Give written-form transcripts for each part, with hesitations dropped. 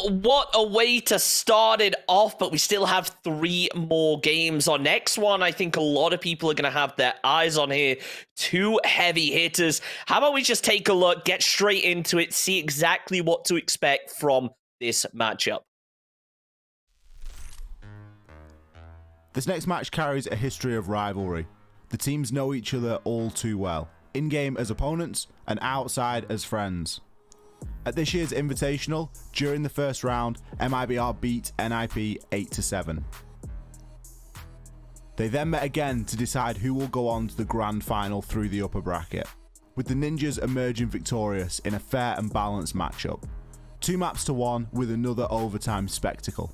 what a way to start it off, but we still have 3 more games. Our next one, I think a lot of people are going to have their eyes on here. 2 heavy hitters. How about we just take a look, get straight into it, see exactly what to expect from this matchup. This next match carries a history of rivalry. The teams know each other all too well, in-game as opponents and outside as friends. At this year's Invitational, during the first round, MIBR beat NIP 8-7. They then met again to decide who will go on to the grand final through the upper bracket, with the Ninjas emerging victorious in a fair and balanced matchup. 2 maps to 1 with another overtime spectacle.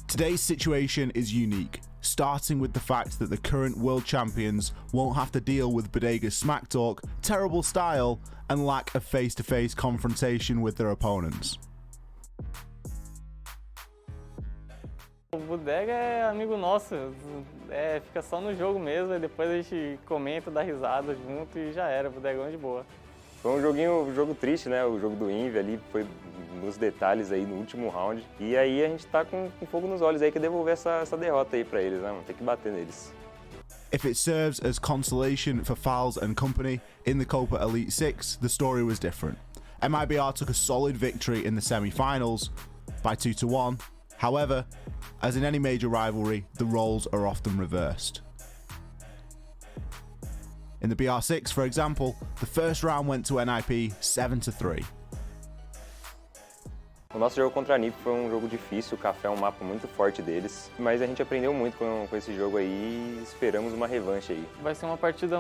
Today's situation is unique, starting with the fact that the current world champions won't have to deal with Bodega's smack talk, terrible style, and lack of face-to-face confrontation with their opponents. O Bodega é amigo nosso, fica só no jogo mesmo, e depois a gente comenta, dá risada junto e já era, Bodegão de boa. Foi um jogo triste, né? O jogo do Invi ali foi nos detalhes aí no último round. E aí a gente tá com fogo nos olhos aí que devolver essa derrota aí pra eles, né? Vamos ter que bater neles. If it serves as consolation for Fowles and company in the Copa Elite 6, the story was different. MIBR took a solid victory in the semi-finals by 2-1. However, as in any major rivalry, the roles are often reversed. In the BR6, for example, the first round went to NIP 7-3. O nosso jogo contra a NIP foi um jogo difícil, o Café é um mapa muito forte deles, mas a gente aprendeu muito com esse jogo aí e esperamos uma revanche aí. Vai ser uma partida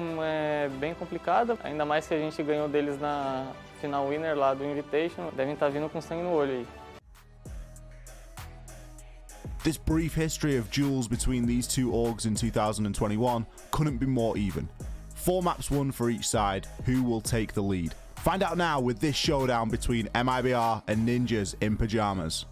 bem complicada, ainda mais que a gente ganhou deles na final winner lá do Invitation, devem estar vindo com sangue no olho aí. This brief history of duels between these 2 orgs in 2021 couldn't be more even. 4 maps won for each side. Who will take the lead? Find out now with this showdown between MIBR and Ninjas in Pyjamas.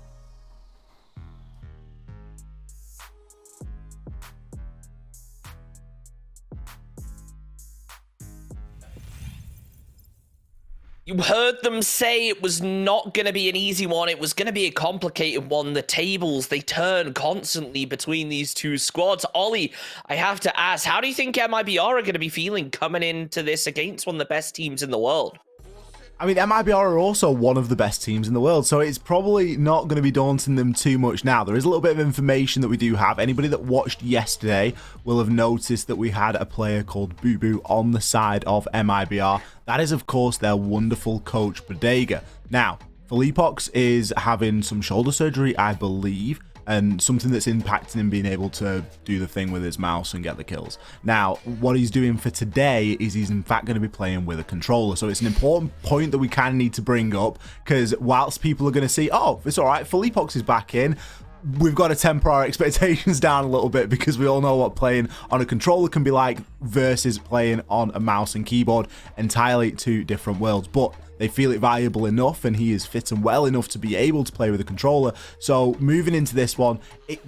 You heard them say it was not going to be an easy one. It was going to be a complicated one. The tables, they turn constantly between these 2 squads. Ollie, I have to ask, how do you think MIBR are going to be feeling coming into this against one of the best teams in the world? I mean, MIBR are also one of the best teams in the world, so it's probably not going to be daunting them too much now. There is a little bit of information that we do have. Anybody that watched yesterday will have noticed that we had a player called Boo Boo on the side of MIBR. That is, of course, their wonderful coach, Bodega. Now, Felipox is having some shoulder surgery, I believe, and something that's impacting him being able to do the thing with his mouse and get the kills. Now, what he's doing for today is he's in fact going to be playing with a controller. So it's an important point that we kind of need to bring up, because whilst people are going to see, oh, it's all right, Felipox is back in, we've got to temper our expectations down a little bit, because we all know what playing on a controller can be like versus playing on a mouse and keyboard. Entirely 2 different worlds, but they feel it valuable enough and he is fit and well enough to be able to play with a controller. So moving into this one,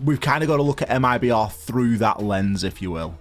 we've kind of got to look at MIBR through that lens, if you will.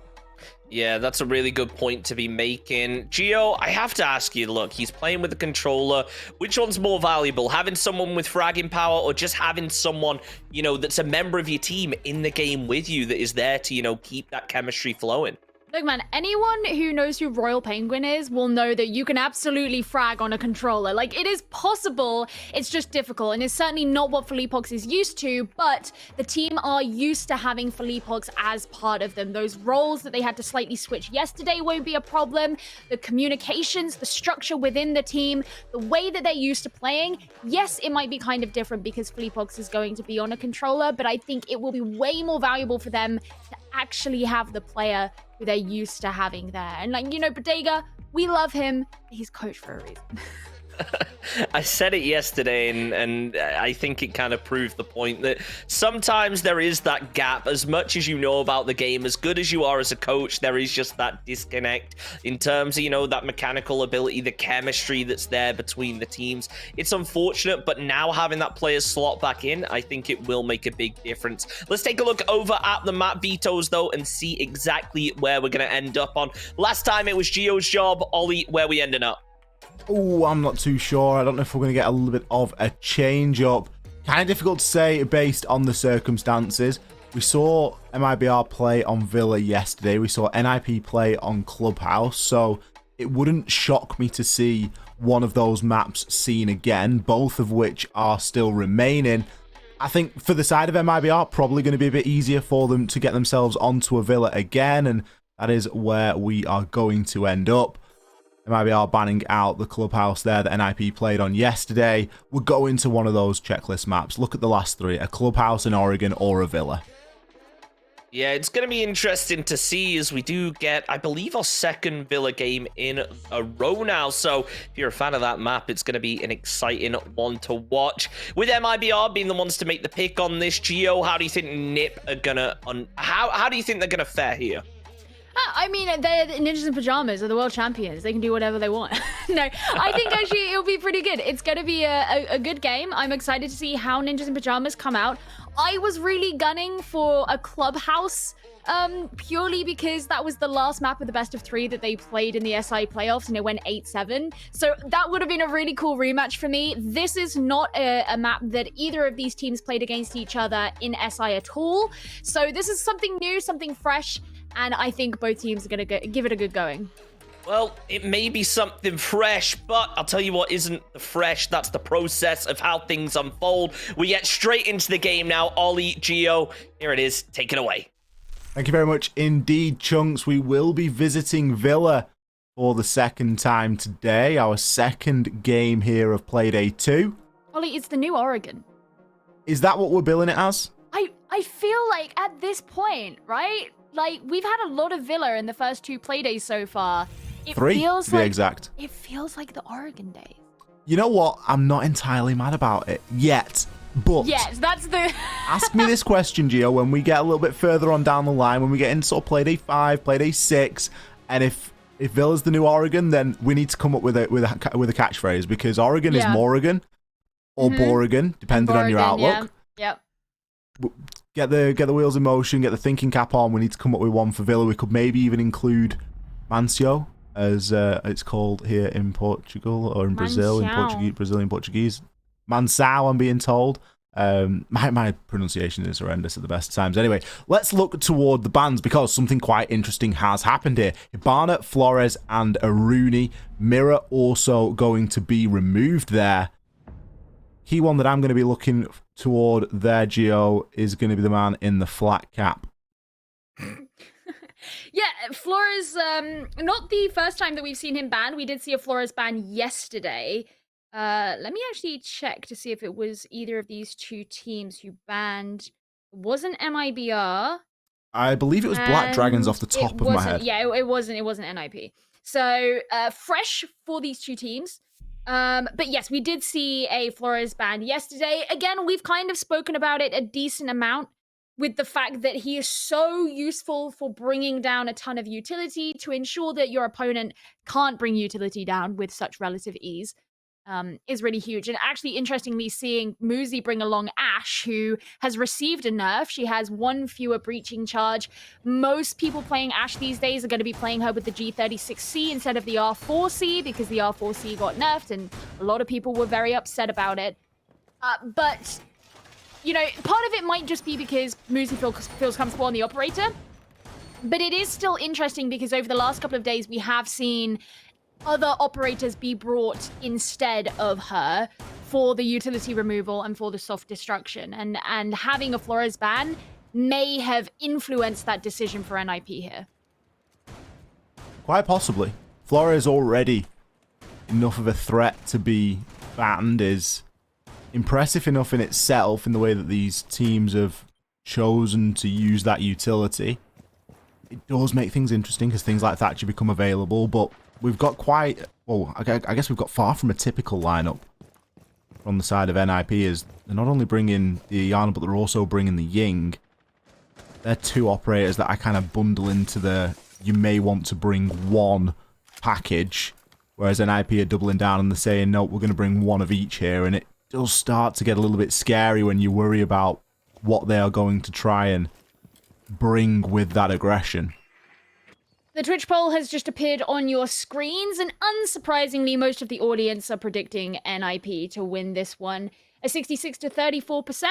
Yeah, that's a really good point to be making. Gio, I have to ask you, look, he's playing with a controller. Which one's more valuable? Having someone with fragging power, or just having someone, you know, that's a member of your team in the game with you that is there to, you know, keep that chemistry flowing? Look, man, anyone who knows who Royal Penguin is will know that you can absolutely frag on a controller. Like, it is possible, it's just difficult, and it's certainly not what Felipox is used to, but the team are used to having Felipox as part of them. Those roles that they had to slightly switch yesterday won't be a problem. The communications, the structure within the team, the way that they're used to playing, yes, it might be kind of different because Felipox is going to be on a controller, but I think it will be way more valuable for them to actually have the player who they're used to having there. And, like, you know, Bodega, we love him, but he's coached for a reason. I said it yesterday, and I think it kind of proved the point that sometimes there is that gap. As much as you know about the game, as good as you are as a coach, there is just that disconnect in terms of, you know, that mechanical ability, the chemistry that's there between the teams. It's unfortunate, but now having that player slot back in, I think it will make a big difference. Let's take a look over at the map vetoes, though, and see exactly where we're going to end up on. Last time it was Gio's job. Ollie, where we ending up? Oh, I'm not too sure. I don't know if we're going to get a little bit of a change up. Kind of difficult to say based on the circumstances. We saw MIBR play on Villa yesterday. We saw NIP play on Clubhouse. So it wouldn't shock me to see one of those maps seen again, both of which are still remaining. I think for the side of MIBR, probably going to be a bit easier for them to get themselves onto a Villa again. And that is where we are going to end up. MIBR banning out the Clubhouse there that NIP played on yesterday. We're going to one of those checklist maps. Look at the last three: a Clubhouse, an Oregon, or a Villa. Yeah, it's going to be interesting to see as we do get, I believe, our second Villa game in a row now. So if you're a fan of that map, it's going to be an exciting one to watch. With MIBR being the ones to make the pick on this, Gio, how do you think NIP are going to... How do you think they're going to fare here? I mean, they're Ninjas in Pyjamas are the world champions. They can do whatever they want. No, I think actually it'll be pretty good. It's going to be a good game. I'm excited to see how Ninjas in Pyjamas come out. I was really gunning for a Clubhouse purely because that was the last map of the best of 3 that they played in the SI playoffs, and it went 8-7. So that would have been a really cool rematch for me. This is not a map that either of these teams played against each other in SI at all. So this is something new, something fresh. And I think both teams are going to give it a good going. Well, it may be something fresh, but I'll tell you what isn't the fresh. That's the process of how things unfold. We get straight into the game now. Ollie, Gio, here it is. Take it away. Thank you very much indeed, Chunks. We will be visiting Villa for the second time today. Our second game here of Playday 2. Ollie, it's the new Oregon. Is that what we're billing it as? I feel like at this point, right? Like, we've had a lot of Villa in the first 2 Playdays so far. It 3, feels to be like, exact. It feels like the Oregon days. You know what? I'm not entirely mad about it yet. But yes, that's the... ask me this question, Gio, when we get a little bit further on down the line, when we get into sort of Playday 5, Playday 6, and if Villa's the new Oregon, then we need to come up with a catchphrase, because Oregon is Morrigan or Borrigan, depending on your outlook. Yeah. Yep. Get the wheels in motion, get the thinking cap on. We need to come up with one for Villa. We could maybe even include Mancio, as it's called here in Portugal, or in Brazil, in Brazilian Portuguese. Mansao, I'm being told. My pronunciation is horrendous at the best times. Anyway, let's look toward the bans, because something quite interesting has happened here. Ibana, Flores, and Aruni. Mirror also going to be removed there. Key one that I'm going to be looking toward there, Gio, is going to be the man in the flat cap. Yeah, Flores, not the first time that we've seen him banned. We did see a Flores ban yesterday. Let me actually check to see if it was either of these 2 teams who banned. It wasn't MIBR. I believe it was Black Dragons off the top of my head. Yeah, it wasn't NIP. So, fresh for these 2 teams. But yes, we did see a Flores ban yesterday. Again, we've kind of spoken about it a decent amount, with the fact that he is so useful for bringing down a ton of utility to ensure that your opponent can't bring utility down with such relative ease. Is really huge. And actually, interestingly, seeing Muzi bring along Ashe, who has received a nerf. She has 1 fewer breaching charge. Most people playing Ashe these days are going to be playing her with the G36C instead of the R4C, because the R4C got nerfed, and a lot of people were very upset about it. But, you know, part of it might just be because Muzi feels comfortable on the operator. But it is still interesting because over the last couple of days, we have seen other operators be brought instead of her for the utility removal and for the soft destruction. And having a Flores ban may have influenced that decision for NIP here. Quite possibly. Flores already enough of a threat to be banned, is impressive enough in itself in the way that these teams have chosen to use that utility. It does make things interesting because things like Thatcher become available, but we've got quite... Well, I guess we've got far from a typical lineup from the side of NIP. Is they're not only bringing the Iana, but they're also bringing the Ying. They're two operators that I kind of bundle into the you may want to bring one package, whereas NIP are doubling down and they're saying, no, we're going to bring one of each here, and it does start to get a little bit scary when you worry about what they are going to try and bring with that aggression. The Twitch poll has just appeared on your screens, and unsurprisingly, most of the audience are predicting NIP to win this one. A 66 to 34%.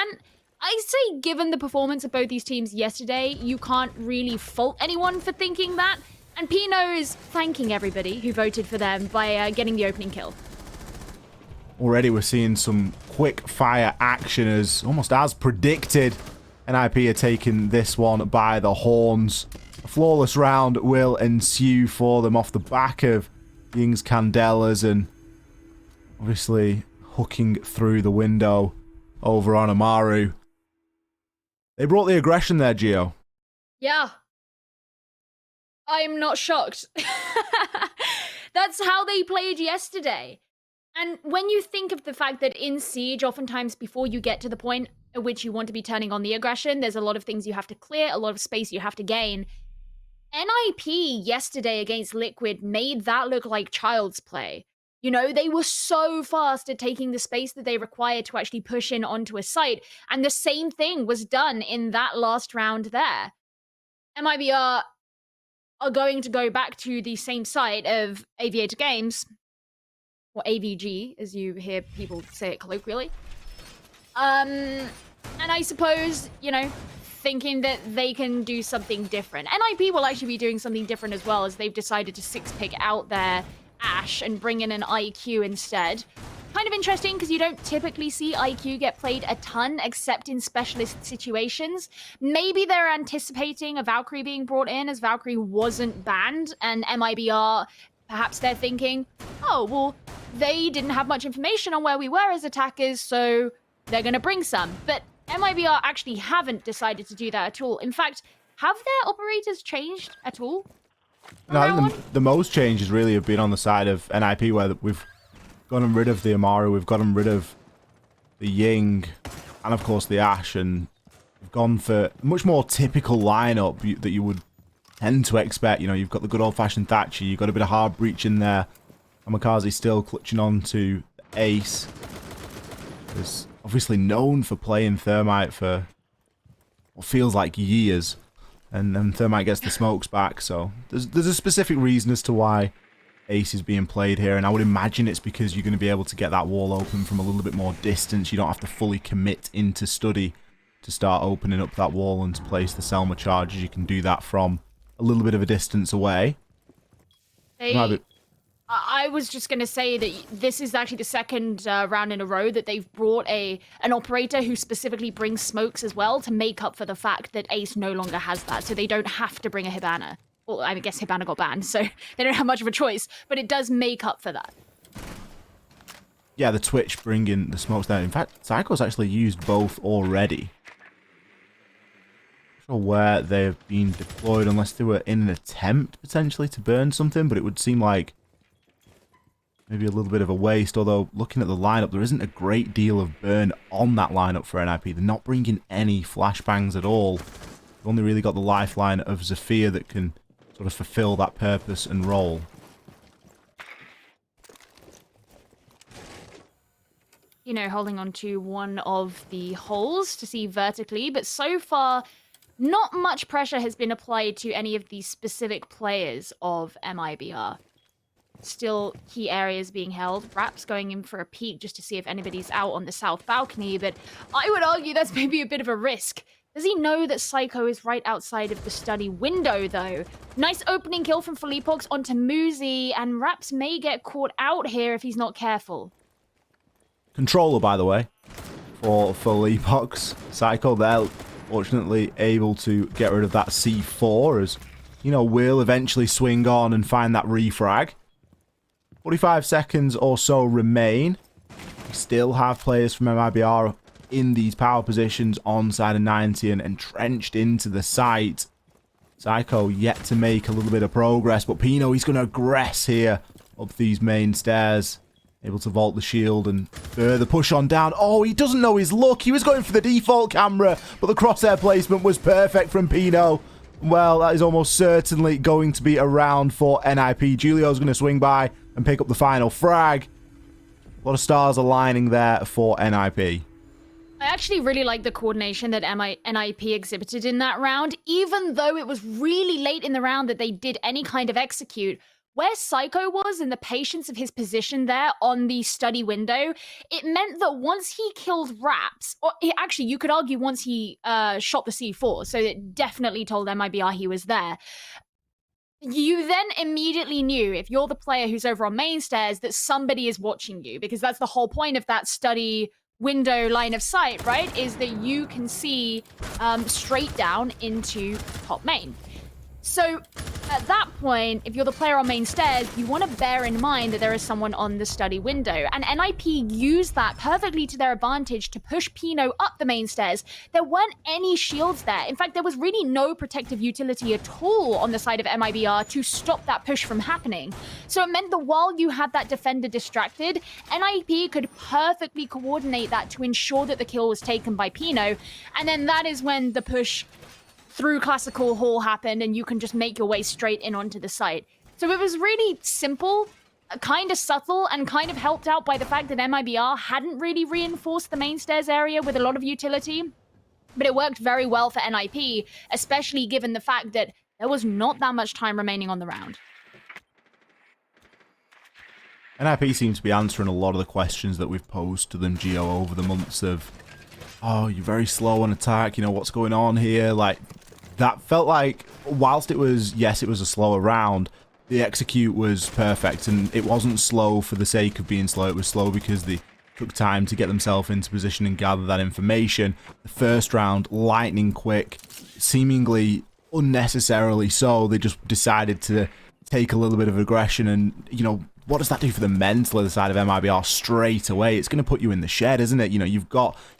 I say, given the performance of both these teams yesterday, you can't really fault anyone for thinking that. And Pino is thanking everybody who voted for them by getting the opening kill. Already we're seeing some quick fire action as, almost as predicted, NIP are taking this one by the horns. A flawless round will ensue for them off the back of Ying's Candelas and obviously hooking through the window over on Amaru. They brought the aggression there, Gio. Yeah. I'm not shocked. That's how they played yesterday. And when you think of the fact that in Siege, oftentimes before you get to the point at which you want to be turning on the aggression, there's a lot of things you have to clear, a lot of space you have to gain. NIP yesterday against Liquid made that look like child's play. You know, they were so fast at taking the space that they required to actually push in onto a site, and the same thing was done in that last round there. MIBR are going to go back to the same site of Aviator Games, or AVG, as you hear people say it colloquially. And I suppose, you know, thinking that they can do something different. NIP will actually be doing something different as well, as they've decided to 6-pick out their Ashe and bring in an IQ instead. Kind of interesting, because you don't typically see IQ get played a ton, except in specialist situations. Maybe they're anticipating a Valkyrie being brought in, as Valkyrie wasn't banned, and MIBR, perhaps they're thinking, oh, well, they didn't have much information on where we were as attackers, so they're going to bring some. But MIBR actually haven't decided to do that at all. In fact, have their operators changed at all? No, I think the most changes really have been on the side of NIP, where we've gotten rid of the Amaru, we've gotten rid of the Ying, and of course the Ashe, and we've gone for a much more typical lineup that you would tend to expect. You know, you've got the good old-fashioned Thatcher, you've got a bit of hard breach in there, Kamikaze still clutching on to Ace. Is obviously known for playing Thermite for what feels like years. And then Thermite gets the smokes back, so there's a specific reason as to why Ace is being played here, and I would imagine it's because you're going to be able to get that wall open from a little bit more distance. You don't have to fully commit into study to start opening up that wall and to place the Selma charges. You can do that from a little bit of a distance away. I was just going to say that this is actually the second round in a row that they've brought an operator who specifically brings smokes as well to make up for the fact that Ace no longer has that, so they don't have to bring a Hibana. Well, I guess Hibana got banned, so they don't have much of a choice, but it does make up for that. Yeah, the Twitch bringing the smokes down. In fact, Psycho's actually used both already. Not sure where they've been deployed, unless they were in an attempt, potentially, to burn something, but it would seem like maybe a little bit of a waste, although looking at the lineup, there isn't a great deal of burn on that lineup for NIP. They're not bringing any flashbangs at all. They've only really got the lifeline of Zafir that can sort of fulfill that purpose and role. You know, holding on to one of the holes to see vertically, but so far, not much pressure has been applied to any of the specific players of MIBR. Still key areas being held. Raps going in for a peek just to see if anybody's out on the south balcony, but I would argue that's maybe a bit of a risk. Does he know that Psycho is right outside of the study window, though? Nice opening kill from Felipox onto Muzi, and Raps may get caught out here if he's not careful. Controller, by the way, for Felipox. Psycho there, fortunately, able to get rid of that C4 as, you know, will eventually swing on and find that refrag. 45 seconds or so remain. We still have players from MIBR in these power positions on side of 90 and entrenched into the site. Psycho yet to make a little bit of progress, but Pino, he's going to aggress here up these main stairs. Able to vault the shield and further push on down. Oh, he doesn't know his luck. He was going for the default camera, but the crosshair placement was perfect from Pino. Well, that is almost certainly going to be a round for NIP. Julio's going to swing by and pick up the final frag. A lot of stars aligning there for NIP. I actually really like the coordination that NIP exhibited in that round, even though it was really late in the round that they did any kind of execute. Where Psycho was and the patience of his position there on the study window, it meant that once he killed Raps, or actually you could argue once he shot the C4, so it definitely told MIBR he was there. You then immediately knew, if you're the player who's over on main stairs, that somebody is watching you, because that's the whole point of that study window line of sight, right? Is that you can see straight down into top main. So at that point, if you're the player on main stairs, you want to bear in mind that there is someone on the study window. And NIP used that perfectly to their advantage to push Pino up the main stairs. There weren't any shields there. In fact, there was really no protective utility at all on the side of MIBR to stop that push from happening. So it meant that while you had that defender distracted, NIP could perfectly coordinate that to ensure that the kill was taken by Pino. And then that is when the push through Classical Hall happened, and you can just make your way straight in onto the site. So it was really simple, kind of subtle, and kind of helped out by the fact that MIBR hadn't really reinforced the main stairs area with a lot of utility. But it worked very well for NIP, especially given the fact that there was not that much time remaining on the round. NIP seems to be answering a lot of the questions that we've posed to them, Gio, over the months of, oh, you're very slow on attack, you know, what's going on here? Like, that felt like, whilst it was, yes, it was a slower round, the execute was perfect, and it wasn't slow for the sake of being slow. It was slow because they took time to get themselves into position and gather that information. The first round, lightning quick, seemingly unnecessarily so. They just decided to take a little bit of aggression, and, you know, what does that do for the mental other side of MIBR straight away? It's going to put you in the shed, isn't it? You know, you've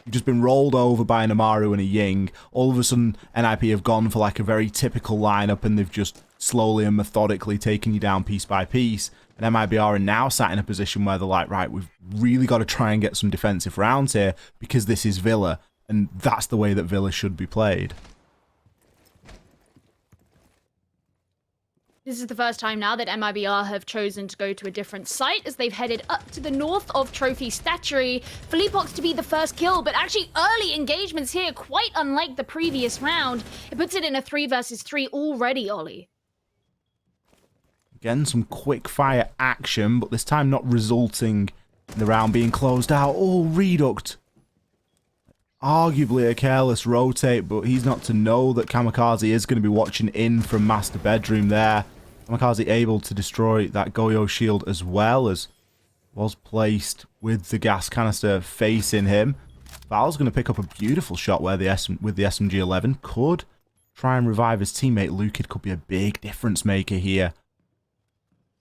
just been rolled over by an Amaru and a Ying. All of a sudden, NIP have gone for like a very typical lineup, and they've just slowly and methodically taken you down piece by piece. And MIBR are now sat in a position where they're like, right, we've really got to try and get some defensive rounds here, because this is Villa, and that's the way that Villa should be played. This is the first time now that MIBR have chosen to go to a different site, as they've headed up to the north of Trophy Statuary. Felipox to be the first kill, but actually early engagements here, quite unlike the previous round. It puts it in a 3 versus 3 already, Ollie. Again, some quick fire action, but this time not resulting in the round being closed out. Oh, Reduct. Arguably a careless rotate, but he's not to know that Kamikaze is going to be watching in from Master Bedroom there. Kamikaze able to destroy that Goyo shield as well, as was placed with the gas canister facing him. Val's going to pick up a beautiful shot where with the SMG-11 could try and revive his teammate. Lukid could be a big difference maker here.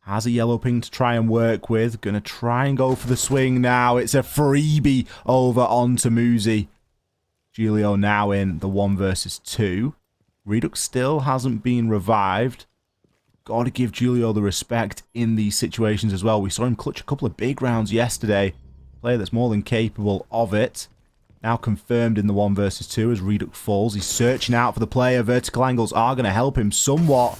Has a yellow ping to try and work with. Going to try and go for the swing now. It's a freebie over onto Muzi. Julio now in the 1 versus 2. Redux still hasn't been revived. Got to give Julio the respect in these situations as well. We saw him clutch a couple of big rounds yesterday. Player that's more than capable of it. Now confirmed in the 1 versus 2 as Redux falls. He's searching out for the player. Vertical angles are going to help him somewhat.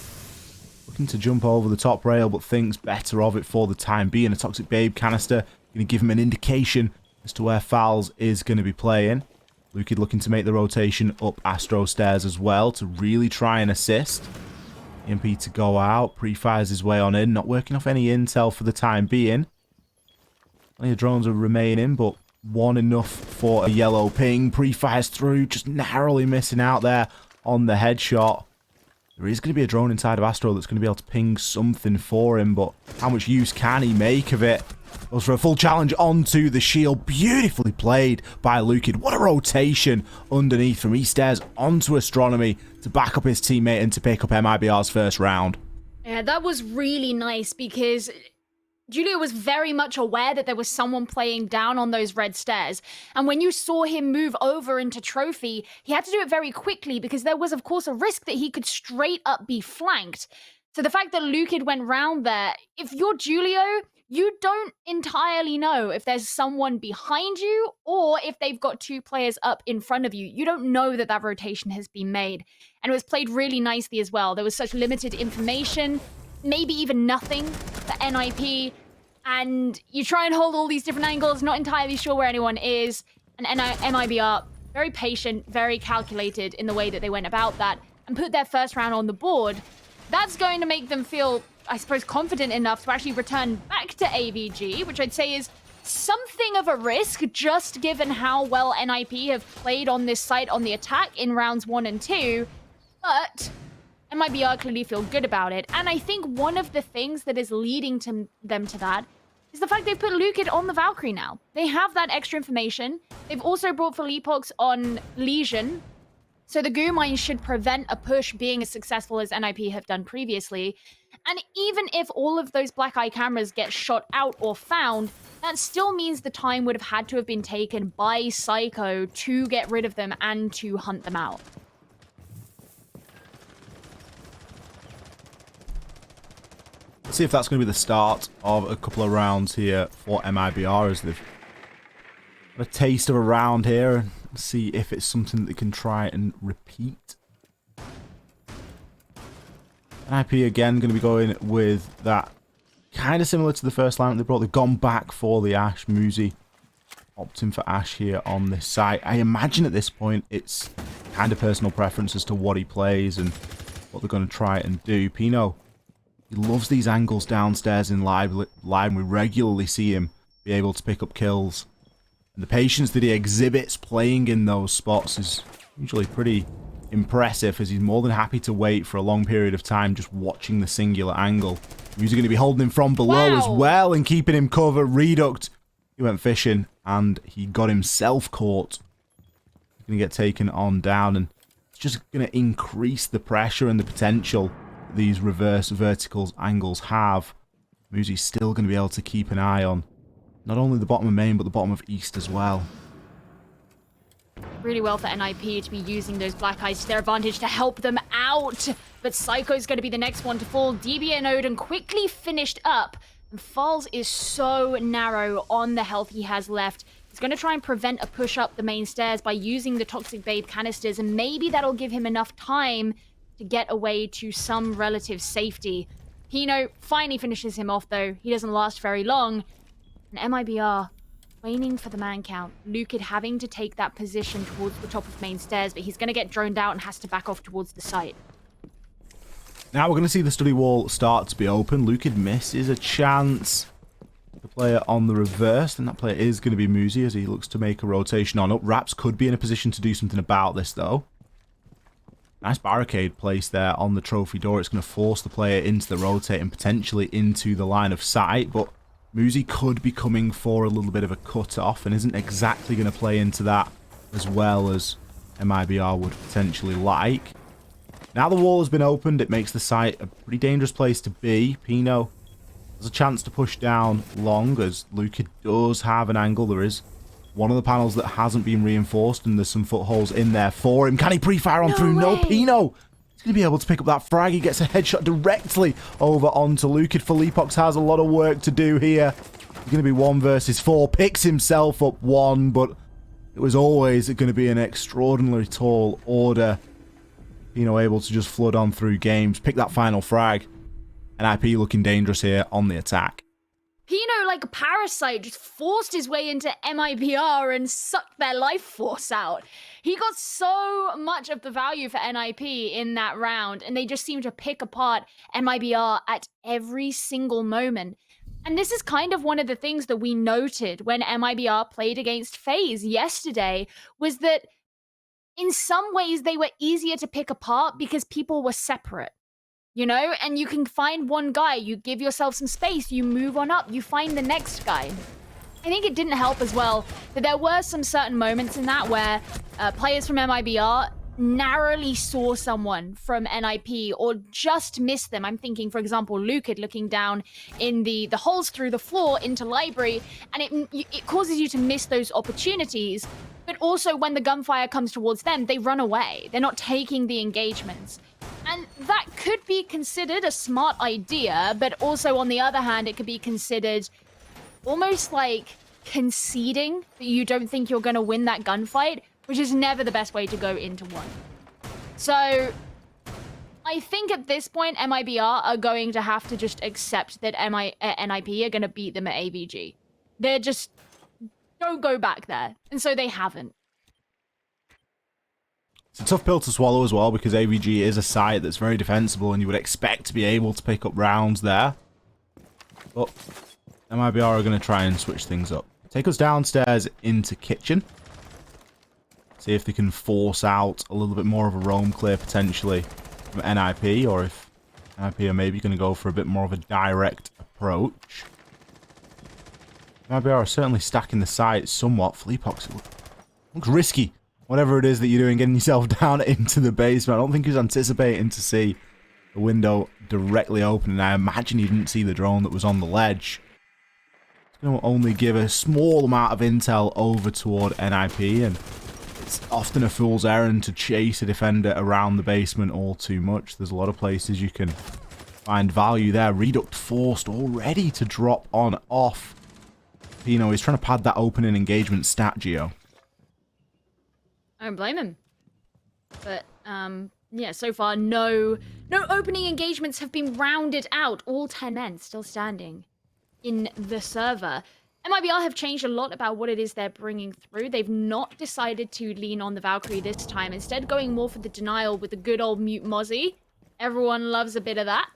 Looking to jump over the top rail, but thinks better of it for the time being. A Toxic Babe canister going to give him an indication as to where Fowls is going to be playing. Lukid looking to make the rotation up Astro stairs as well to really try and assist. EMP to go out. Pre-fires his way on in. Not working off any intel for the time being. Plenty of drones are remaining, but one enough for a yellow ping. Pre-fires through. Just narrowly missing out there on the headshot. There is going to be a drone inside of Astro that's going to be able to ping something for him, but how much use can he make of it? Goes for a full challenge onto the shield. Beautifully played by Lukid. What a rotation underneath from East Stairs onto Astronomy to back up his teammate and to pick up MIBR's first round. Yeah, that was really nice, because Julio was very much aware that there was someone playing down on those red stairs. And when you saw him move over into Trophy, he had to do it very quickly because there was, of course, a risk that he could straight up be flanked. So the fact that Luke went round there, if you're Julio, you don't entirely know if there's someone behind you or if they've got 2 players up in front of you. You don't know that that rotation has been made. And it was played really nicely as well. There was such limited information, maybe even nothing for NIP. And you try and hold all these different angles, not entirely sure where anyone is. And MIBR, very patient, very calculated in the way that they went about that and put their first round on the board. That's going to make them feel, I suppose, confident enough to actually return back to AVG, which I'd say is something of a risk, just given how well NIP have played on this site on the attack in rounds 1 and 2. But MIBR clearly feel good about it. And I think one of the things that is leading to them to that is the fact they've put Lukid on the Valkyrie now. They have that extra information. They've also brought Felipox on Legion. So the goo mine should prevent a push being as successful as NIP have done previously. And even if all of those black eye cameras get shot out or found, that still means the time would have had to have been taken by Psycho to get rid of them and to hunt them out. Let's see if that's going to be the start of a couple of rounds here for MIBR as they've got a taste of a round here and see if it's something that they can try and repeat. NIP again going to be going with that kind of similar to the first line they brought. They've gone back for the Ashe. Muzi opting for Ashe here on this site. I imagine at this point it's kind of personal preference as to what he plays and what they're going to try and do. Pino, he loves these angles downstairs in live. We regularly see him be able to pick up kills. And the patience that he exhibits playing in those spots is usually pretty impressive, as he's more than happy to wait for a long period of time just watching the singular angle. He's going to be holding him from below as well and keeping him covered. Reduct, he went fishing and he got himself caught. He's going to get taken on down, and it's just going to increase the pressure and the potential these reverse verticals angles have. Muzi's still going to be able to keep an eye on not only the bottom of main, but the bottom of east as well. Really well for NIP to be using those black eyes to their advantage to help them out. But Psycho's going to be the next one to fall. DB and Odin quickly finished up. And Falls is so narrow on the health he has left. He's going to try and prevent a push up the main stairs by using the Toxic Babe canisters. And maybe that'll give him enough time to get away to some relative safety. Pino finally finishes him off, though. He doesn't last very long. And MIBR waiting for the man count. Lukid having to take that position towards the top of main stairs, but he's going to get droned out and has to back off towards the site. Now we're going to see the study wall start to be open. Lukid misses a chance. The player on the reverse, and that player is going to be Muzi as he looks to make a rotation on up. Raps could be in a position to do something about this, though. Nice barricade placed there on the trophy door. It's going to force the player into the rotate and potentially into the line of sight, but Muzi could be coming for a little bit of a cut-off and isn't exactly going to play into that as well as MIBR would potentially like. Now the wall has been opened, it makes the site a pretty dangerous place to be. Pino has a chance to push down long as Luka does have an angle. There is one of the panels that hasn't been reinforced and there's some footholds in there for him. Can he pre-fire on through? No, Pino! He's going to be able to pick up that frag. He gets a headshot directly over onto Lukid. Felipox has a lot of work to do here. He's going to be 1 versus 4. Picks himself up 1, but it was always going to be an extraordinarily tall order. Pino able to just flood on through games, pick that final frag. And IP looking dangerous here on the attack. Pino, like a parasite, just forced his way into MIBR and sucked their life force out. He got so much of the value for NIP in that round, and they just seemed to pick apart MIBR at every single moment. And this is kind of one of the things that we noted when MIBR played against FaZe yesterday, was that in some ways they were easier to pick apart because people were separate. You know, and you can find one guy, you give yourself some space, you move on up, you find the next guy. I think it didn't help as well that there were some certain moments in that where players from MIBR narrowly saw someone from NIP or just missed them. I'm thinking, for example, Lucid looking down in the holes through the floor into library, and it causes you to miss those opportunities. But also when the gunfire comes towards them, they run away. They're not taking the engagements. And that could be considered a smart idea, but also on the other hand, it could be considered almost like conceding that you don't think you're going to win that gunfight, which is never the best way to go into one. So I think at this point, MIBR are going to have to just accept that NIP are going to beat them at AVG. They're just, don't go back there. And so they haven't. It's a tough pill to swallow as well, because AVG is a site that's very defensible and you would expect to be able to pick up rounds there. But MIBR are going to try and switch things up. Take us downstairs into kitchen. See if they can force out a little bit more of a roam clear potentially from NIP, or if NIP are maybe going to go for a bit more of a direct approach. MIBR are certainly stacking the site somewhat. Fleepox looks risky. Whatever it is that you're doing, getting yourself down into the basement. I don't think he was anticipating to see the window directly open, and I imagine he didn't see the drone that was on the ledge. It's going to only give a small amount of intel over toward NIP, and it's often a fool's errand to chase a defender around the basement all too much. There's a lot of places you can find value there. Reduct forced already to drop on off. Pino, he's trying to pad that opening engagement stat, Geo. I don't blame him. But, yeah, so far, no opening engagements have been rounded out. All 10 men still standing in the server. MIBR have changed a lot about what it is they're bringing through. They've not decided to lean on the Valkyrie this time. Instead, going more for the denial with the good old Mute Mozzie. Everyone loves a bit of that.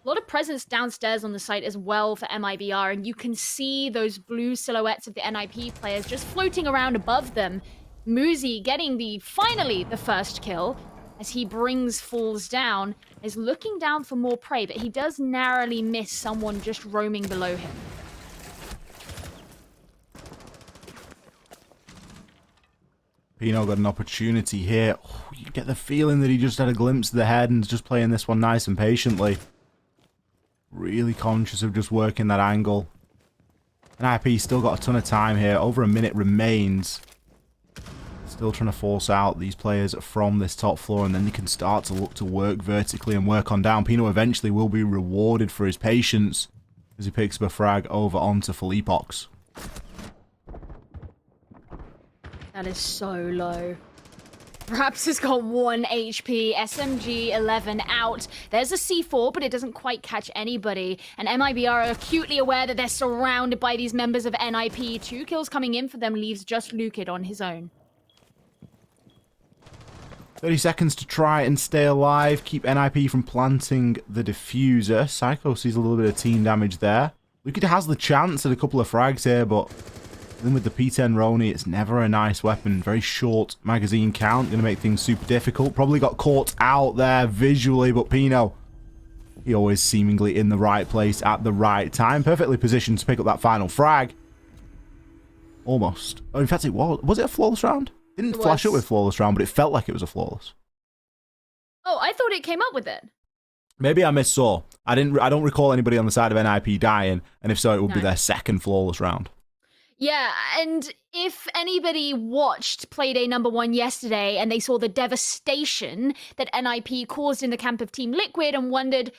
A lot of presence downstairs on the site as well for MIBR, and you can see those blue silhouettes of the NIP players just floating around above them. Muzi getting finally the first kill as he brings Falls down, is looking down for more prey, but he does narrowly miss someone just roaming below him. Pino got an opportunity here. Oh, you get the feeling that he just had a glimpse of the head and is just playing this one nice and patiently. Really conscious of just working that angle. And IP still got a ton of time here. Over a minute remains. Still trying to force out these players from this top floor, and then they can start to look to work vertically and work on down. Pino eventually will be rewarded for his patience as he picks up a frag over onto Fleepox. That is so low. Raps has got 1 HP, SMG 11 out. There's a C4, but it doesn't quite catch anybody. And MIBR are acutely aware that they're surrounded by these members of NIP. 2 kills coming in for them leaves just Lucid on his own. 30 seconds to try and stay alive. Keep NIP from planting the diffuser. Psycho sees a little bit of team damage there. Lucid has the chance at a couple of frags here, but then with the P10 Roni, it's never a nice weapon. Very short magazine count. Going to make things super difficult. Probably got caught out there visually, but Pino, he always seemingly in the right place at the right time. Perfectly positioned to pick up that final frag. Almost. Oh, in fact, it was. Was it a flawless round? Didn't flash up with flawless round, but it felt like it was a flawless. Oh, I thought it came up with it. Maybe I missaw. I don't recall anybody on the side of NIP dying, and if so, it would be their second flawless round. Yeah, and if anybody watched Playday #1 yesterday and they saw the devastation that NIP caused in the camp of Team Liquid and wondered,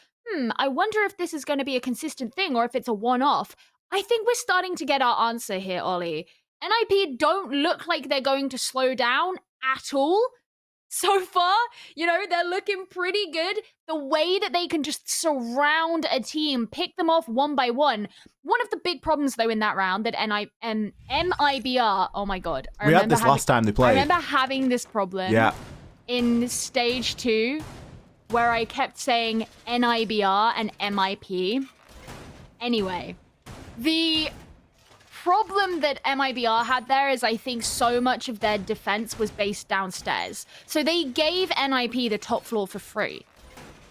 I wonder if this is going to be a consistent thing or if it's a one-off, I think we're starting to get our answer here, Ollie. NIP don't look like they're going to slow down at all. So far, they're looking pretty good. The way that they can just surround a team, pick them off one by one. One of the big problems, though, in that round that MIBR, oh my god. We had this last time they played. I remember having this problem in stage 2, where I kept saying NIBR and MIP. Anyway, the problem that MIBR had there is I think so much of their defense was based downstairs. So they gave NIP the top floor for free.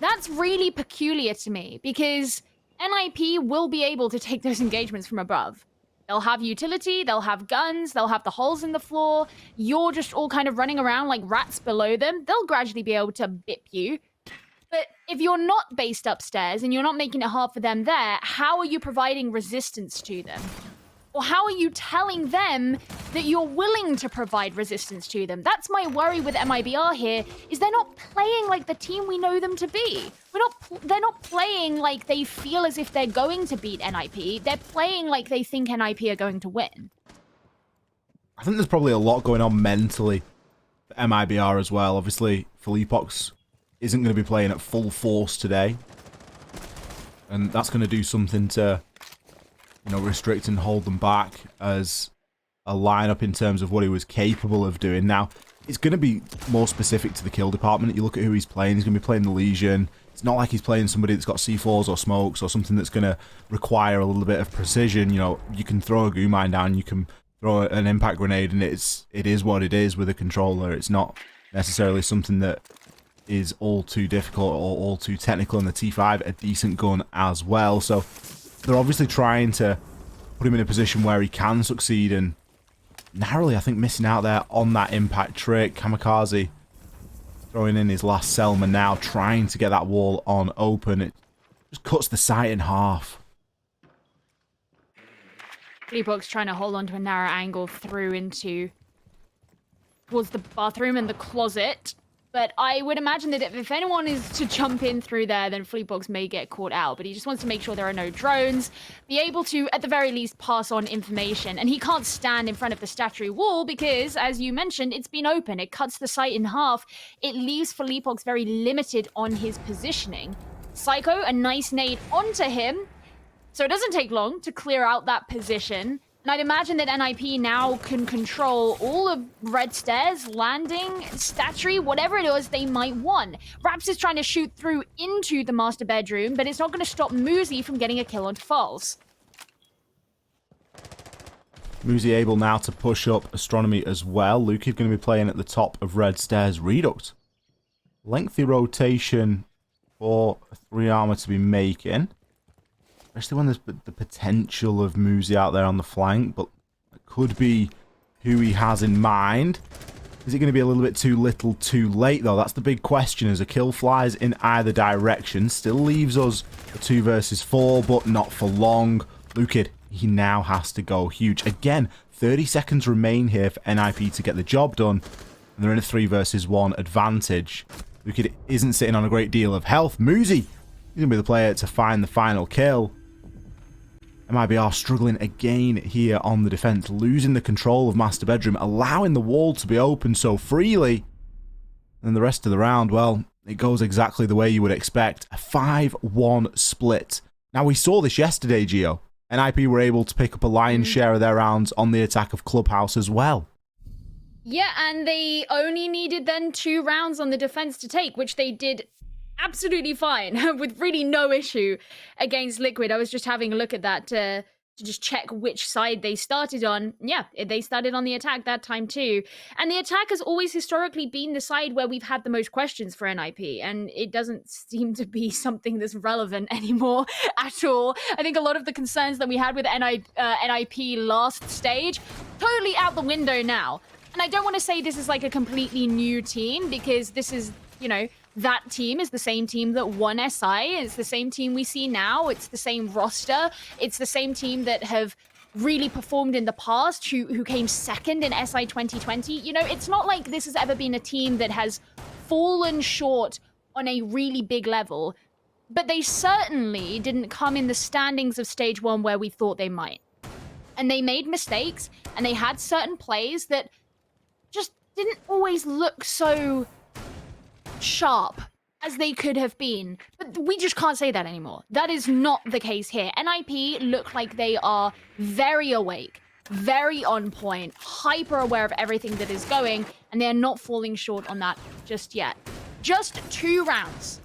That's really peculiar to me because NIP will be able to take those engagements from above. They'll have utility, they'll have guns, they'll have the holes in the floor. You're just all kind of running around like rats below them. They'll gradually be able to bip you. But if you're not based upstairs and you're not making it hard for them there, how are you providing resistance to them? Or how are you telling them that you're willing to provide resistance to them? That's my worry with MIBR here, is they're not playing like the team we know them to be. They're not playing like they feel as if they're going to beat NIP. They're playing like they think NIP are going to win. I think there's probably a lot going on mentally for MIBR as well. Obviously, Felipox isn't going to be playing at full force today. And that's going to do something to, you know, restrict and hold them back as a lineup in terms of what he was capable of doing. Now, it's going to be more specific to the kill department. You look at who he's playing. He's going to be playing the Legion. It's not like he's playing somebody that's got C4s or smokes or something that's going to require a little bit of precision. You know, you can throw a goo mine down, you can throw an impact grenade, and it is what it is with a controller. It's not necessarily something that is all too difficult or all too technical, and the T5 a decent gun as well. So they're obviously trying to put him in a position where he can succeed, and narrowly, I think, missing out there on that impact trick. Kamikaze throwing in his last Selma now, trying to get that wall on open. It just cuts the sight in half. Fleabug's trying to hold on to a narrow angle through towards the bathroom and the closet. But I would imagine that if anyone is to jump in through there, then Fleabug's may get caught out. But he just wants to make sure there are no drones, be able to, at the very least, pass on information. And he can't stand in front of the statuary wall because, as you mentioned, it's been open. It cuts the sight in half. It leaves Fleabug's very limited on his positioning. Psycho, a nice nade onto him. So it doesn't take long to clear out that position. And I'd imagine that NIP now can control all of red stairs, landing, statuary, whatever it is they might want. Raps is trying to shoot through into the master bedroom, but it's not going to stop Muzi from getting a kill on Falls. Muzi able now to push up Astronomy as well. Luke is going to be playing at the top of red stairs. Reduct. Lengthy rotation for a 3 armor to be making. Especially when there's the potential of Muzi out there on the flank, but it could be who he has in mind. Is it going to be a little bit too little, too late, though? That's the big question, as a kill flies in either direction. Still leaves us a 2 versus 4, but not for long. Lukid, he now has to go huge. Again, 30 seconds remain here for NIP to get the job done, and they're in a 3 versus 1 advantage. Lukid isn't sitting on a great deal of health. Muzi, he's going to be the player to find the final kill. MIBR struggling again here on the defense, losing the control of master bedroom, allowing the wall to be open so freely. And the rest of the round, well, it goes exactly the way you would expect. A 5-1 split. Now, we saw this yesterday, Gio. NIP were able to pick up a lion's share of their rounds on the attack of Clubhouse as well. Yeah, and they only needed then 2 rounds on the defense to take, which they did absolutely fine with really no issue against Liquid. I was just having a look at that to just check which side they started on. Yeah, they started on the attack that time too. And the attack has always historically been the side where we've had the most questions for NIP, and it doesn't seem to be something that's relevant anymore at all. I think a lot of the concerns that we had with NIP last stage, totally out the window now. And I don't want to say this is like a completely new team, because this is, you know, that team is the same team that won SI. It's the same team we see now. It's the same roster. It's the same team that have really performed in the past, who came second in SI 2020. You know, it's not like this has ever been a team that has fallen short on a really big level, but they certainly didn't come in the standings of stage 1 where we thought they might. And they made mistakes, and they had certain plays that just didn't always look so sharp as they could have been. But we just can't say that anymore. That is not the case here. NIP look like they are very awake, very on point, hyper aware of everything that is going, and they are not falling short on that just yet. Just 2 rounds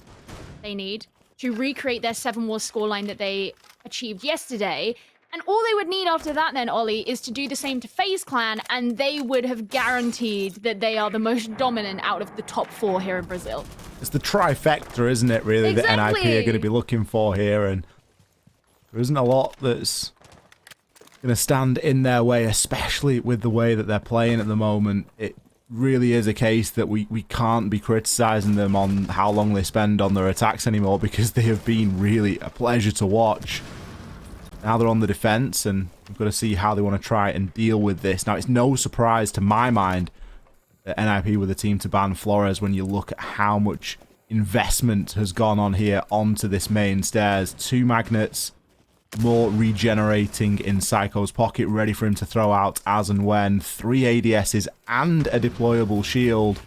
they need to recreate their 7-war scoreline that they achieved yesterday. And all they would need after that then, Ollie, is to do the same to FaZe Clan, and they would have guaranteed that they are the most dominant out of the top 4 here in Brazil. It's the trifecta, isn't it, really, Exactly. that NIP are going to be looking for here, and there isn't a lot that's going to stand in their way, especially with the way that they're playing at the moment. It really is a case that we can't be criticizing them on how long they spend on their attacks anymore, because they have been really a pleasure to watch. Now they're on the defense, and we've got to see how they want to try and deal with this. Now, it's no surprise to my mind that NIP were the team to ban Flores when you look at how much investment has gone on here onto this main stairs. 2 magnets, more regenerating in Psycho's pocket, ready for him to throw out as and when. 3 ADSs and a deployable shield.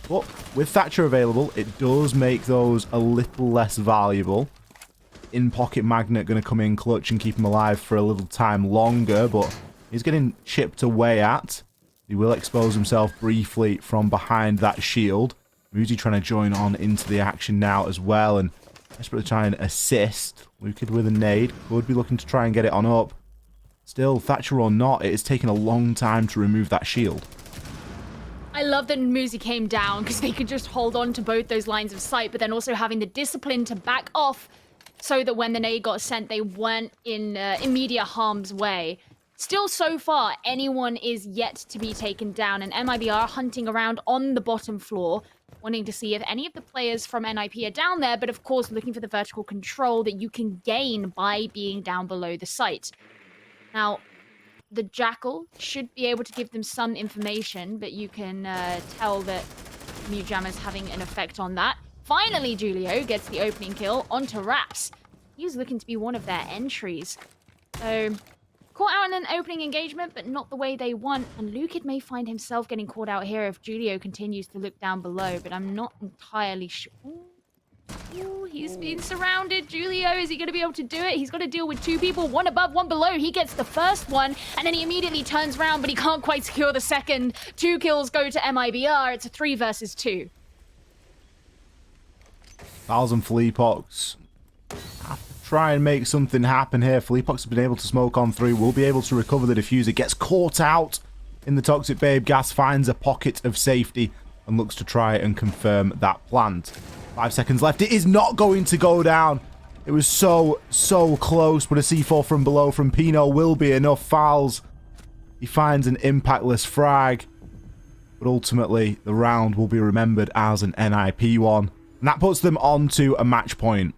But with Thatcher available, it does make those a little less valuable. In-pocket magnet going to come in clutch and keep him alive for a little time longer, but he's getting chipped away at. He will expose himself briefly from behind that shield. Muzi trying to join on into the action now as well, and desperately trying to assist. Lukid with a nade. Could be looking to try and get it on up. Still, Thatcher or not, it has taken a long time to remove that shield. I love that Muzi came down because they could just hold on to both those lines of sight, but then also having the discipline to back off so that when the nade got sent, they weren't in immediate harm's way. Still, so far, anyone is yet to be taken down, and MIBR hunting around on the bottom floor, wanting to see if any of the players from NIP are down there, but of course looking for the vertical control that you can gain by being down below the site. Now, the Jackal should be able to give them some information, but you can tell that Pyjamas having an effect on that. Finally, Julio gets the opening kill onto Raps. He's looking to be one of their entries. So, caught out in an opening engagement, but not the way they want. And Lukid may find himself getting caught out here if Julio continues to look down below, but I'm not entirely sure. Ooh, he's being surrounded. Julio, is he going to be able to do it? He's got to deal with 2 people, 1 above, 1 below. He gets the first one, and then he immediately turns around, but he can't quite secure the second. 2 kills go to MIBR. It's a 3 versus 2. 1,000 Fleapox. Have to try and make something happen here. Fleapox has been able to smoke on through. Will be able to recover the diffuser. Gets caught out in the Toxic Babe gas. Finds a pocket of safety and looks to try and confirm that plant. 5 seconds left. It is not going to go down. It was so close, but a C4 from below from Pino will be enough. Fouls. He finds an impactless frag, but ultimately the round will be remembered as an NIP one. And that puts them on to a match point.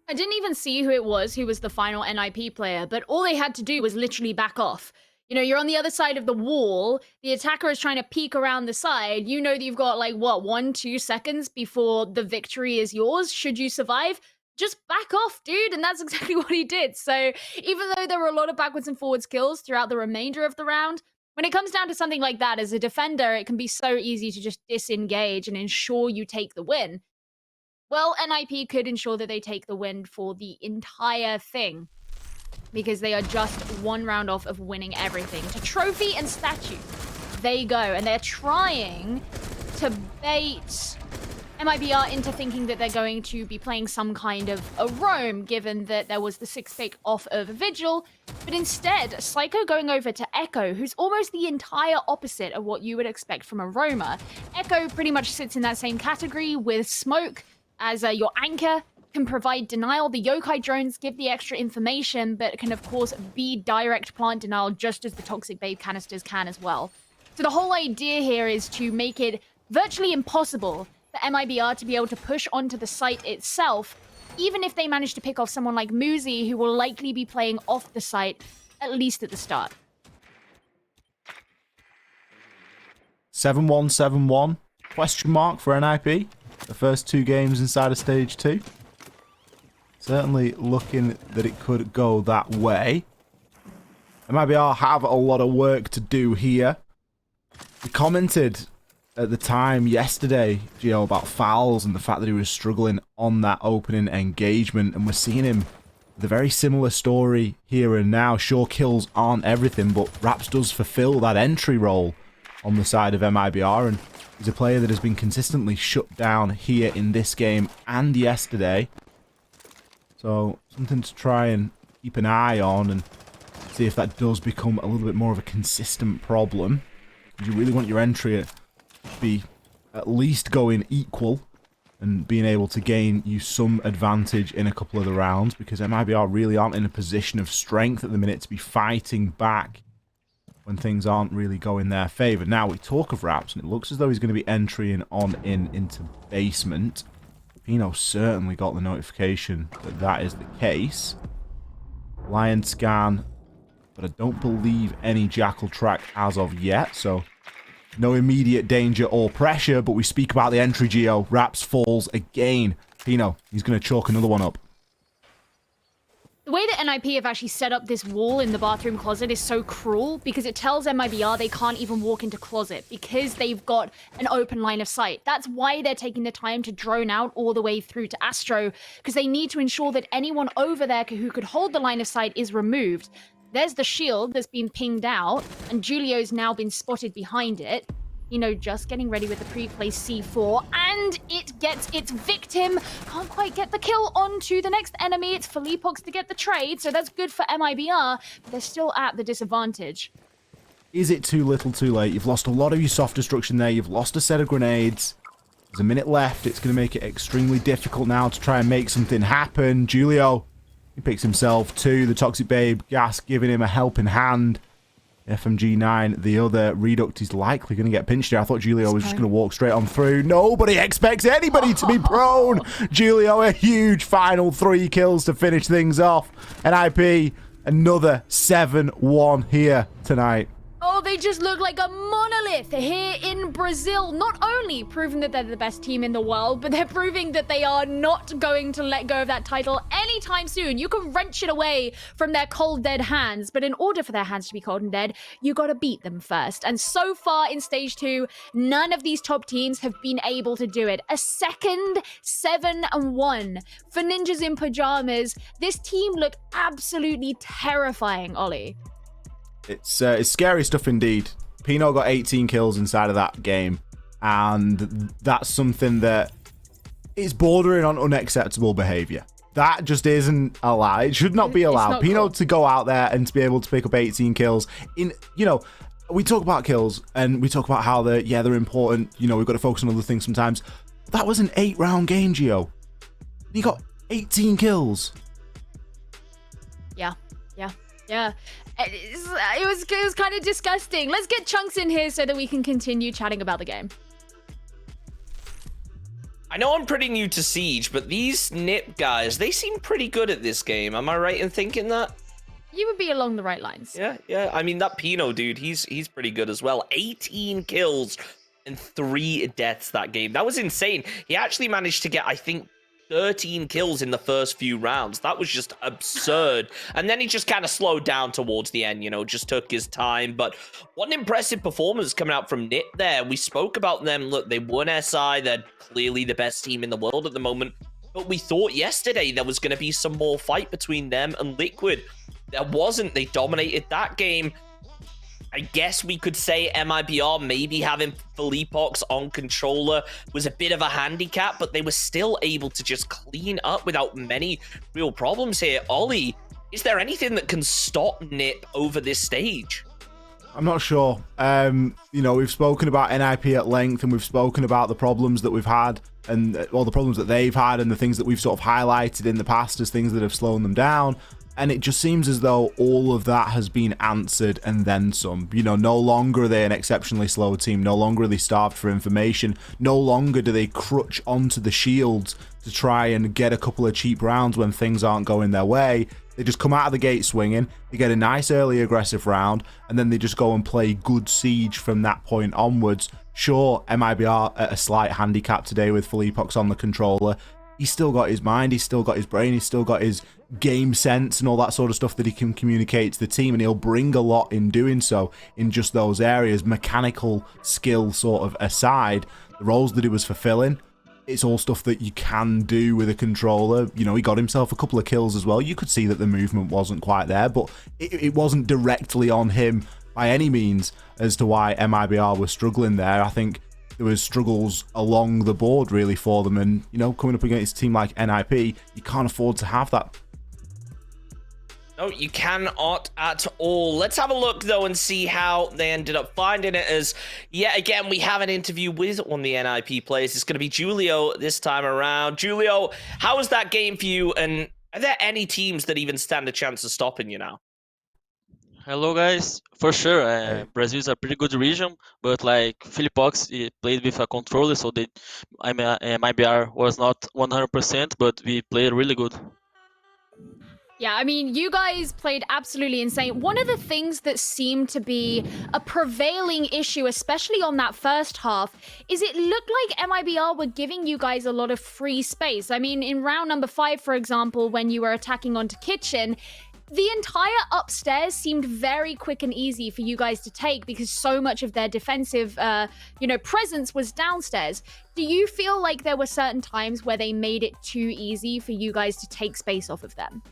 I didn't even see who it was who was the final NIP player, but all they had to do was literally back off. You know, you're on the other side of the wall, the attacker is trying to peek around the side, you know that you've got like, what, 1-2 seconds before the victory is yours, should you survive? Just back off, dude, and that's exactly what he did. So even though there were a lot of backwards and forwards kills throughout the remainder of the round, when it comes down to something like that, as a defender, it can be so easy to just disengage and ensure you take the win. Well, NIP could ensure that they take the win for the entire thing, because they are just 1 round off of winning everything. To trophy and statue, they go, and they're trying to bait MIBR into thinking that they're going to be playing some kind of a roam, given that there was the 6-pick off of Vigil, but instead, Psycho going over to Echo, who's almost the entire opposite of what you would expect from a roamer. Echo pretty much sits in that same category with Smoke as your anchor, can provide denial. The yokai drones give the extra information, but can of course be direct plant denial, just as the Toxic Babe canisters can as well. So the whole idea here is to make it virtually impossible for MIBR to be able to push onto the site itself, even if they manage to pick off someone like Muzi, who will likely be playing off the site, at least at the start. 7-1, 7-1. Question mark for NIP. The first 2 games inside of Stage 2. Certainly looking that it could go that way. MIBR have a lot of work to do here. We commented at the time yesterday, Gio, about fouls and the fact that he was struggling on that opening engagement, and we're seeing him with a very similar story here and now. Sure, kills aren't everything, but Raps does fulfill that entry role on the side of MIBR, and he's a player that has been consistently shut down here in this game and yesterday. So, something to try and keep an eye on and see if that does become a little bit more of a consistent problem. You really want your entry to be at least going equal and being able to gain you some advantage in a couple of the rounds, because MIBR really aren't in a position of strength at the minute to be fighting back when things aren't really going their favour. Now, we talk of Raps, and it looks as though he's going to be entering on into basement. Pino certainly got the notification that that is the case. Lion scan, but I don't believe any Jackal track as of yet, so no immediate danger or pressure, but we speak about the entry, Geo. Raps falls again. Pino, he's going to chalk another one up. The way that NIP have actually set up this wall in the bathroom closet is so cruel, because it tells MIBR they can't even walk into closet because they've got an open line of sight. That's why they're taking the time to drone out all the way through to Astro, because they need to ensure that anyone over there who could hold the line of sight is removed. There's the shield that's been pinged out, and Julio's now been spotted behind it. You know, just getting ready with the pre-placed C4, and it gets its victim. Can't quite get the kill onto the next enemy. It's Felipox to get the trade, so that's good for MIBR, but they're still at the disadvantage. Is it too little too late? You've lost a lot of your soft destruction there. You've lost a set of grenades. There's a minute left. It's going to make it extremely difficult now to try and make something happen. Julio, he picks himself too. The Toxic Babe gas giving him a helping hand. FMG9, the other Reduct, is likely going to get pinched here. I thought Julio was just going to walk straight on through. Nobody expects anybody to be prone. Julio, a huge final 3 kills to finish things off. NIP, another 7-1 here tonight. Oh, they just look like a monolith here in Brazil. Not only proving that they're the best team in the world, but they're proving that they are not going to let go of that title anytime soon. You can wrench it away from their cold, dead hands, but in order for their hands to be cold and dead, you got to beat them first. And so far in Stage 2, none of these top teams have been able to do it. A second 7-1 for Ninjas in Pyjamas. This team looked absolutely terrifying, Ollie. It's scary stuff indeed. Pino got 18 kills inside of that game, and that's something that is bordering on unacceptable behavior. That just isn't allowed. It should not be allowed. Pino to go out there and to be able to pick up 18 kills in, you know, we talk about kills and we talk about how they're important. You know, we've got to focus on other things sometimes. That was an 8-round game, Gio. He got 18 kills. Yeah. It was kind of disgusting. Let's get Chunks in here so that we can continue chatting about the game. I know I'm pretty new to Siege, but these NIP guys, they seem pretty good at this game. Am I right in thinking that? You would be along the right lines. Yeah. I mean, that Pino dude, he's pretty good as well. 18 kills and 3 deaths that game. That was insane. He actually managed to get, I think, 13 kills in the first few rounds. That was just absurd. And then he just kind of slowed down towards the end, you know, just took his time. But what an impressive performance coming out from NIP there. We spoke about them. Look, they won SI. They're clearly the best team in the world at the moment. But we thought yesterday there was going to be some more fight between them and Liquid. There wasn't. They dominated that game. I guess we could say MIBR maybe having Felipox on controller was a bit of a handicap, but they were still able to just clean up without many real problems here. Ollie, is there anything that can stop NIP over this stage? I'm not sure. You know, we've spoken about NIP at length, and we've spoken about the problems that we've had, and all the problems that they've had, and the things that we've sort of highlighted in the past as things that have slowed them down. And it just seems as though all of that has been answered and then some. You know, no longer are they an exceptionally slow team. No longer are they starved for information. No longer do they crutch onto the shields to try and get a couple of cheap rounds when things aren't going their way. They just come out of the gate swinging. They get a nice early aggressive round, and then they just go and play good Siege from that point onwards. Sure, MIBR at a slight handicap today with Felipox on the controller. He's still got his mind, he's still got his brain, he's still got his game sense and all that sort of stuff that he can communicate to the team, and he'll bring a lot in doing so in just those areas. Mechanical skill sort of aside, the roles that he was fulfilling, it's all stuff that you can do with a controller. You know, he got himself a couple of kills as well. You could see that the movement wasn't quite there, but it wasn't directly on him by any means as to why MIBR was struggling there. I think there was struggles along the board really for them, and you know, coming up against a team like NIP, you can't afford to have that. Oh, you cannot at all. Let's have a look, though, and see how they ended up finding it. As, yet again, we have an interview with one of the NIP players. It's going to be Julio this time around. Julio, how was that game for you? And are there any teams that even stand a chance of stopping you now? Hello guys, for sure. Hey. Brazil is a pretty good region, but like Philipox, he played with a controller, so MIBR was not 100%, but we played really good. Yeah, I mean, you guys played absolutely insane. One of the things that seemed to be a prevailing issue, especially on that first half, is it looked like MIBR were giving you guys a lot of free space. I mean, in round number 5, for example, when you were attacking onto Kitchen, the entire upstairs seemed very quick and easy for you guys to take because so much of their defensive, presence was downstairs. Do you feel like there were certain times where they made it too easy for you guys to take space off of them?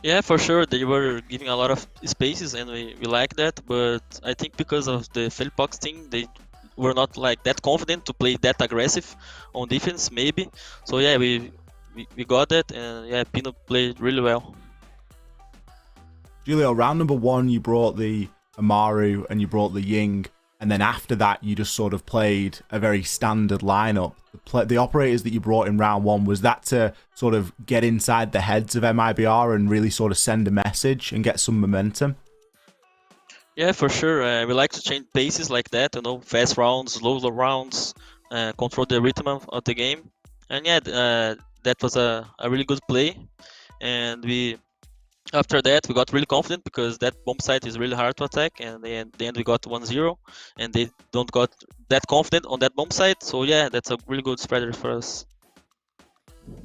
Yeah, for sure, they were giving a lot of spaces, and we like that, but I think because of the Philipox team, they were not like that confident to play that aggressive on defense, maybe. So yeah, we got that, and yeah, Pino played really well. Julio, round number 1, you brought the Amaru and you brought the Ying, and then after that, you just sort of played a very standard lineup. The operators that you brought in round 1, was that to sort of get inside the heads of MIBR and really sort of send a message and get some momentum? Yeah, for sure. We like to change paces like that, fast rounds, slow rounds, control the rhythm of the game. And yeah, that was a really good play. And after that, we got really confident because that bomb site is really hard to attack. And then we got 1-0, and they don't got that confident on that bomb site. So yeah, that's a really good spreader for us.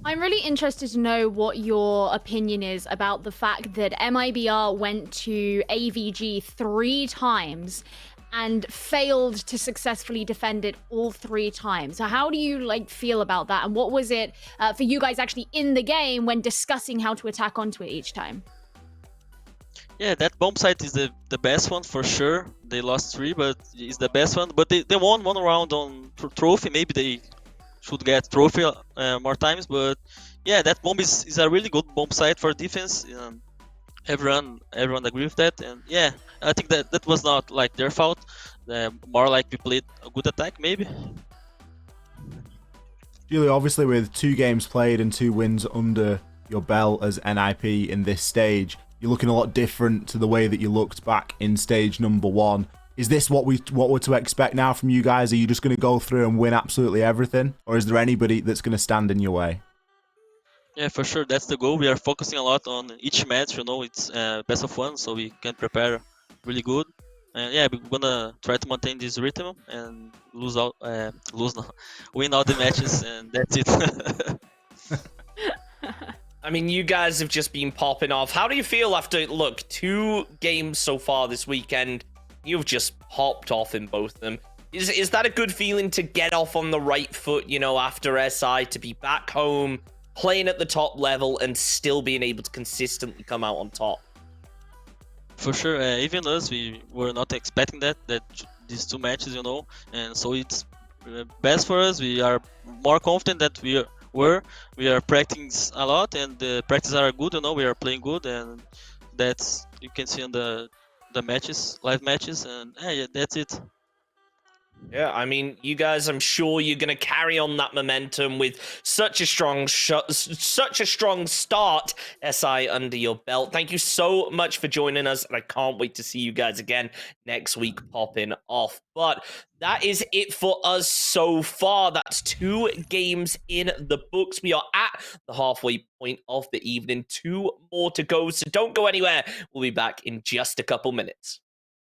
I'm really interested to know what your opinion is about the fact that MIBR went to AVG 3 times and failed to successfully defend it all 3 times. So how do you feel about that? And what was it for you guys actually in the game when discussing how to attack onto it each time? Yeah, that bomb site is the best one for sure. They lost 3, but it's the best one. But they won 1 round on trophy. Maybe they should get trophy more times. But yeah, that bomb is a really good bomb site for defense. Everyone agree with that. And yeah, I think that was not like their fault. More like we played a good attack maybe. Julio, obviously with 2 games played and 2 wins under your belt as NIP in this stage, you're looking a lot different to the way that you looked back in stage number 1. Is this what we're to expect now from you guys? Are you just going to go through and win absolutely everything? Or is there anybody that's going to stand in your way? Yeah, for sure, that's the goal. We are focusing a lot on each match, it's best of 1, so we can prepare really good. And yeah, we're gonna try to maintain this rhythm and win all the matches, and that's it. I mean, you guys have just been popping off. How do you feel after, 2 games so far this weekend? You've just popped off in both of them. Is that a good feeling to get off on the right foot, after SI, to be back home, playing at the top level, and still being able to consistently come out on top? For sure, even us, we were not expecting that these 2 matches, and so it's best for us. We are more confident that we are practicing a lot, and the practices are good. We are playing good, and that's you can see on the matches, live matches, and yeah, that's it. Yeah, I mean, you guys, I'm sure you're going to carry on that momentum with such a strong start, SI, under your belt. Thank you so much for joining us, and I can't wait to see you guys again next week popping off. But that is it for us so far. That's 2 games in the books. We are at the halfway point of the evening. 2 more to go, so don't go anywhere. We'll be back in just a couple minutes.